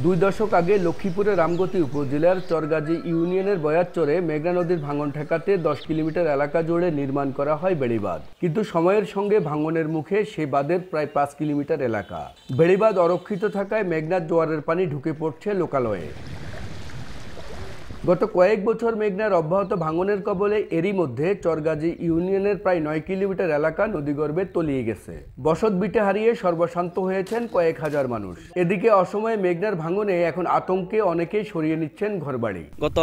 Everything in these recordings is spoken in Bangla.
দুই দশক আগে লক্ষ্মীপুরের রামগতি উপজেলার চরগাজী ইউনিয়নের বয়ারচরে মেঘনা নদীর ভাঙন ঠেকাতে 10 কিলোমিটার এলাকা জুড়ে নির্মাণ করা হয় বেড়িবাঁধ। কিন্তু সময়ের সঙ্গে ভাঙনের মুখে সেই বাঁধের প্রায় 5 কিলোমিটার এলাকা। বেড়িবাঁধ অরক্ষিত থাকায় মেঘনার জোয়ারের পানি ঢুকে পড়ছে লোকালয়ে। গত কয়েক বছর মেঘনার অব্যাহত ভাঙনের কবলে এরই মধ্যে চরগাজী ইউনিয়নের প্রায় 9 কিলোমিটার এলাকা নদীগর্ভে তলিয়ে গেছে। বসত ভিটে হারিয়ে সর্বশান্ত হয়েছেন কয়েক হাজার মানুষ। এদিকে অসময়ে মেঘনার ভাঙনে এখন আতঙ্কে অনেকেই সরিয়ে নিচ্ছেন ঘরবাড়ি। গত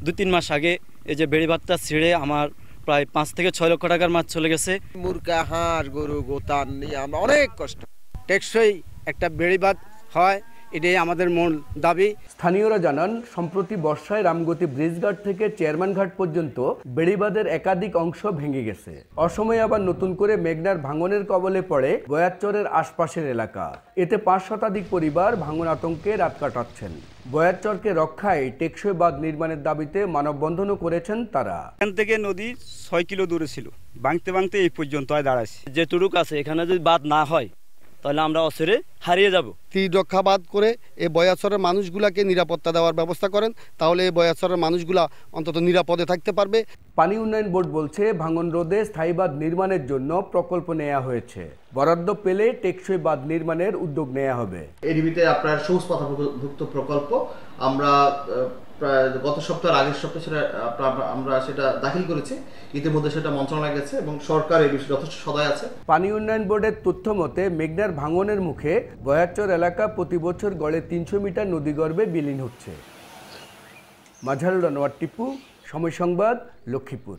2-3 মাস আগে এই যে বেড়িবাঁধটা ছিঁড়ে আমার প্রায় 5 থেকে 6 লক্ষ টাকার মাছ চলে গেছে। মুরগা, হাঁস, গরু, গোতান নিয়ে আমরা অনেক কষ্ট। টেকসই একটা বেড়িবাঁধ হয়, এটাই আমাদের মূল দাবি। স্থানীয়রা জানান, সম্প্রতি বর্ষায় রামগতি ব্রিজঘাট থেকে চেয়ারম্যান ঘাট পর্যন্ত বেড়িবাঁধের একাধিক অংশ ভেঙে গেছে। অসময়ে আবার নতুন করে মেঘনার ভাঙনের কবলে পড়ে বয়ারচরের আশপাশের এলাকা। এতে 5 শতাধিক পরিবার ভাঙন আতঙ্কে রাত কাটাচ্ছেন। বয়ারচরকে রক্ষায় টেকসই বাঁধ নির্মাণের দাবিতে মানববন্ধনও করেছেন তারা। এখান থেকে নদী 6 কিলো দূরে ছিল, ভাঙতে ভাঙতে এই পর্যন্ত দাঁড়াচ্ছে। যেটুকু আছে এখানে যদি বাঁধ না হয় তাহলে আমরা অচিরে হারিয়ে যাব। তীর রক্ষাবাদ করে এই বয়ারচরের মানুষগুলাকে নিরাপত্তা দেওয়ার ব্যবস্থা করেন, তাহলে এই বয়ারচরের মানুষগুলা অন্তত নিরাপদে থাকতে পারবে। পানি উন্নয়ন বোর্ড বলছে, ভাঙন রোধে স্থায়ী বাঁধ নির্মাণের জন্য প্রকল্প নেওয়া হয়েছে। বরাদ্দ পেলে টেকসই বাঁধ নির্মাণের উদ্যোগ নেওয়া হবে। এডিবিতে আপনার সবুজ পাতাভুক্ত প্রকল্প আমরা গত সপ্তাহের আগের সপ্তাহে সেটা আমরা সেটা দাখিল করেছি। ইতিমধ্যে সেটা মন্ত্রণালয়ে গেছে এবং সরকার এই বিষয়ে যথেষ্ট সদয় আছে। পানি উন্নয়ন বোর্ডের তথ্য মতে মেঘনার ভাঙনের মুখে বয়ারচর এলাকা প্রতি বছর গড়ে 300 মিটার নদীগর্ভে বিলীন হচ্ছে। মাঝারুল আনোয়ার টিপু, সময় সংবাদ, লক্ষ্মীপুর।